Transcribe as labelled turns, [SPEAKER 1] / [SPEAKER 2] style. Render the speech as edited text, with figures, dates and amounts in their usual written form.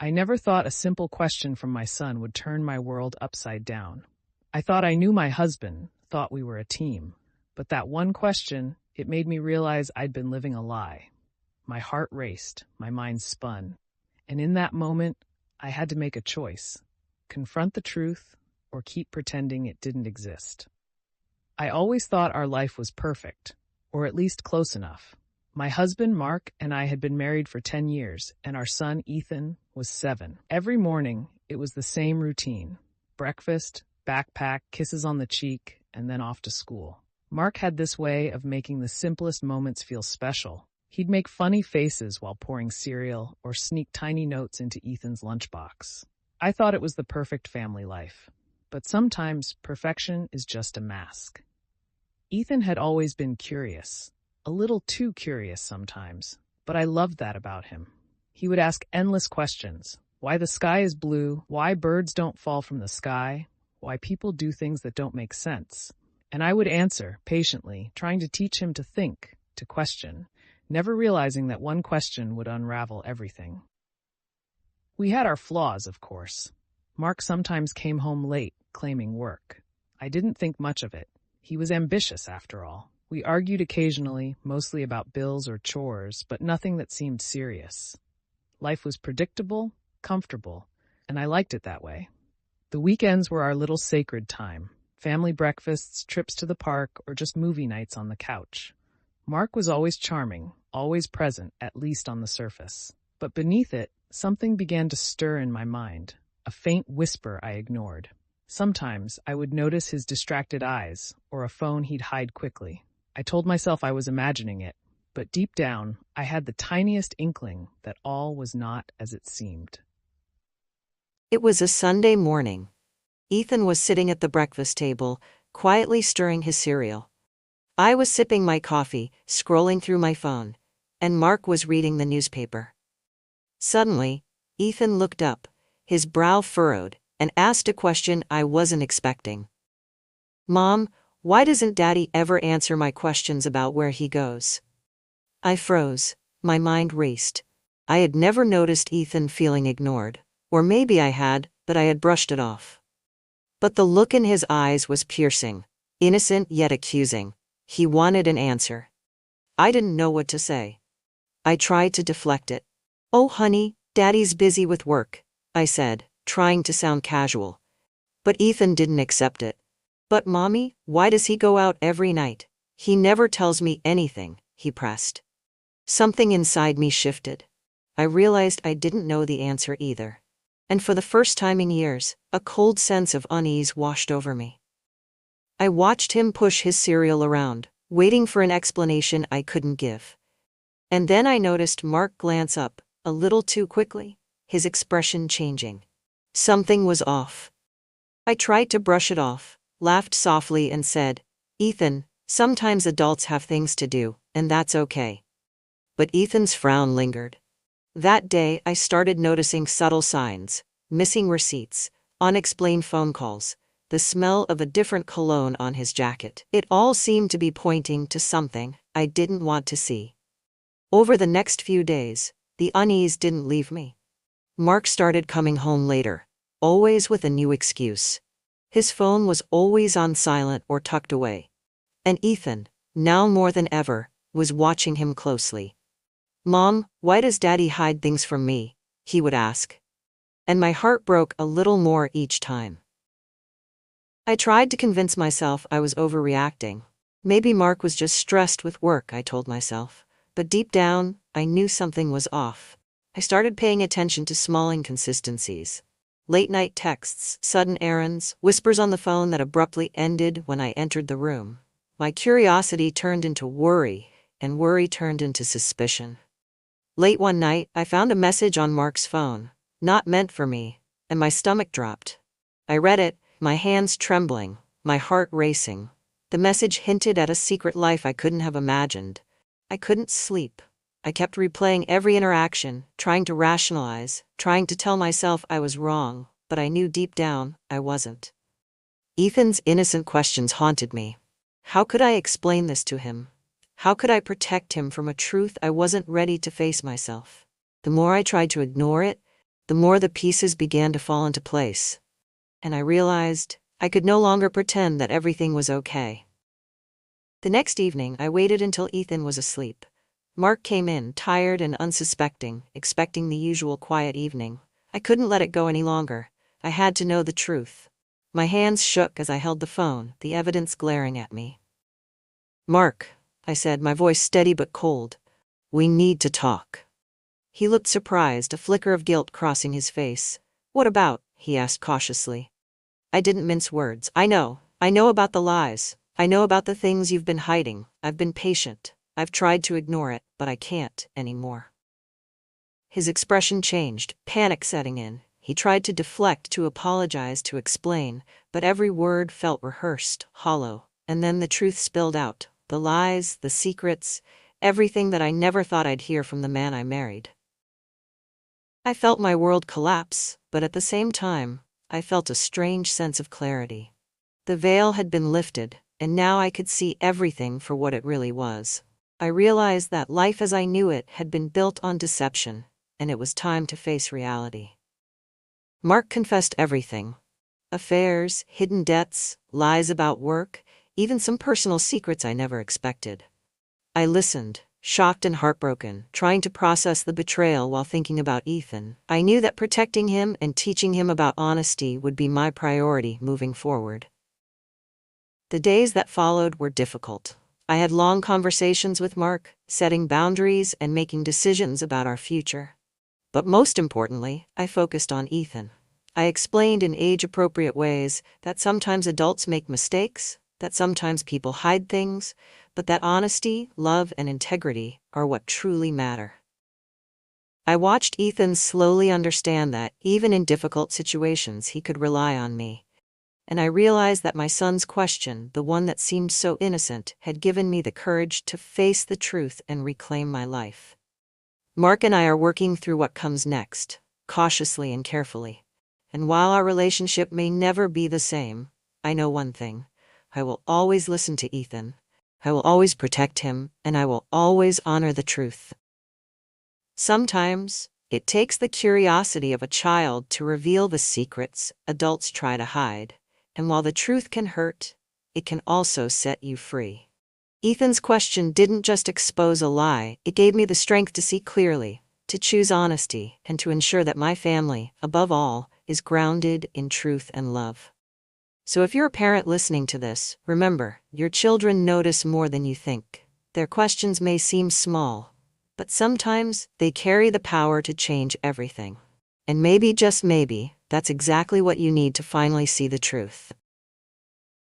[SPEAKER 1] I never thought a simple question from my son would turn my world upside down. I thought I knew my husband, thought we were a team. But that one question, it made me realize I'd been living a lie. My heart raced, my mind spun. And in that moment, I had to make a choice. Confront the truth or keep pretending it didn't exist. I always thought our life was perfect, or at least close enough. My husband, Mark, and I had been married for 10 years, and our son, Ethan, was 7. Every morning, it was the same routine. Breakfast, backpack, kisses on the cheek, and then off to school. Mark had this way of making the simplest moments feel special. He'd make funny faces while pouring cereal or sneak tiny notes into Ethan's lunchbox. I thought it was the perfect family life. But sometimes perfection is just a mask. Ethan had always been curious. A little too curious sometimes, but I loved that about him. He would ask endless questions. Why the sky is blue, why birds don't fall from the sky, why people do things that don't make sense. And I would answer, patiently, trying to teach him to think, to question, never realizing that one question would unravel everything. We had our flaws, of course. Mark sometimes came home late, claiming work. I didn't think much of it. He was ambitious, after all. We argued occasionally, mostly about bills or chores, but nothing that seemed serious. Life was predictable, comfortable, and I liked it that way. The weekends were our little sacred time. Family breakfasts, trips to the park, or just movie nights on the couch. Mark was always charming, always present, at least on the surface. But beneath it, something began to stir in my mind, a faint whisper I ignored. Sometimes I would notice his distracted eyes, or a phone he'd hide quickly. I told myself I was imagining it, but deep down, I had the tiniest inkling that all was not as it seemed.
[SPEAKER 2] It was a Sunday morning. Ethan was sitting at the breakfast table, quietly stirring his cereal. I was sipping my coffee, scrolling through my phone, and Mark was reading the newspaper. Suddenly, Ethan looked up, his brow furrowed, and asked a question I wasn't expecting. "Mom, why doesn't Daddy ever answer my questions about where he goes?" I froze. My mind raced. I had never noticed Ethan feeling ignored. Or maybe I had, but I had brushed it off. But the look in his eyes was piercing, innocent yet accusing. He wanted an answer. I didn't know what to say. I tried to deflect it. "Oh, honey, Daddy's busy with work," I said, trying to sound casual. But Ethan didn't accept it. "But Mommy, why does he go out every night? He never tells me anything," he pressed. Something inside me shifted. I realized I didn't know the answer either. And for the first time in years, a cold sense of unease washed over me. I watched him push his cereal around, waiting for an explanation I couldn't give. And then I noticed Mark glance up, a little too quickly, his expression changing. Something was off. I tried to brush it off, laughed softly and said, "Ethan, sometimes adults have things to do, and that's okay." But Ethan's frown lingered. That day I started noticing subtle signs, missing receipts, unexplained phone calls, the smell of a different cologne on his jacket. It all seemed to be pointing to something I didn't want to see. Over the next few days, the unease didn't leave me. Mark started coming home later, always with a new excuse. His phone was always on silent or tucked away. And Ethan, now more than ever, was watching him closely. "Mom, why does Daddy hide things from me?" he would ask. And my heart broke a little more each time. I tried to convince myself I was overreacting. Maybe Mark was just stressed with work, I told myself. But deep down, I knew something was off. I started paying attention to small inconsistencies. Late-night texts, sudden errands, whispers on the phone that abruptly ended when I entered the room. My curiosity turned into worry, and worry turned into suspicion. Late one night, I found a message on Mark's phone, not meant for me, and my stomach dropped. I read it, my hands trembling, my heart racing. The message hinted at a secret life I couldn't have imagined. I couldn't sleep. I kept replaying every interaction, trying to rationalize, trying to tell myself I was wrong, but I knew deep down I wasn't. Ethan's innocent questions haunted me. How could I explain this to him? How could I protect him from a truth I wasn't ready to face myself? The more I tried to ignore it, the more the pieces began to fall into place. And I realized I could no longer pretend that everything was okay. The next evening, I waited until Ethan was asleep. Mark came in, tired and unsuspecting, expecting the usual quiet evening. I couldn't let it go any longer. I had to know the truth. My hands shook as I held the phone, the evidence glaring at me. "Mark," I said, my voice steady but cold. "We need to talk." He looked surprised, a flicker of guilt crossing his face. "What about?" he asked cautiously. I didn't mince words. I know about the lies. I know about the things you've been hiding. I've been patient. I've tried to ignore it, but I can't anymore." His expression changed, panic setting in. He tried to deflect, to apologize, to explain, but every word felt rehearsed, hollow. And then the truth spilled out. The lies, the secrets, everything that I never thought I'd hear from the man I married. I felt my world collapse, but at the same time, I felt a strange sense of clarity. The veil had been lifted, and now I could see everything for what it really was. I realized that life as I knew it had been built on deception, and it was time to face reality. Mark confessed everything. Affairs, hidden debts, lies about work, even some personal secrets I never expected. I listened, shocked and heartbroken, trying to process the betrayal while thinking about Ethan. I knew that protecting him and teaching him about honesty would be my priority moving forward. The days that followed were difficult. I had long conversations with Mark, setting boundaries and making decisions about our future. But most importantly, I focused on Ethan. I explained in age-appropriate ways that sometimes adults make mistakes, that sometimes people hide things, but that honesty, love, and integrity are what truly matter. I watched Ethan slowly understand that, even in difficult situations, he could rely on me. And I realized that my son's question, the one that seemed so innocent, had given me the courage to face the truth and reclaim my life. Mark and I are working through what comes next, cautiously and carefully. And while our relationship may never be the same, I know one thing. I will always listen to Ethan. I will always protect him, and I will always honor the truth. Sometimes, it takes the curiosity of a child to reveal the secrets adults try to hide. And while the truth can hurt, it can also set you free. Ethan's question didn't just expose a lie, it gave me the strength to see clearly, to choose honesty, and to ensure that my family, above all, is grounded in truth and love. So if you're a parent listening to this, remember, your children notice more than you think. Their questions may seem small, but sometimes they carry the power to change everything. And maybe, just maybe, that's exactly what you need to finally see the truth.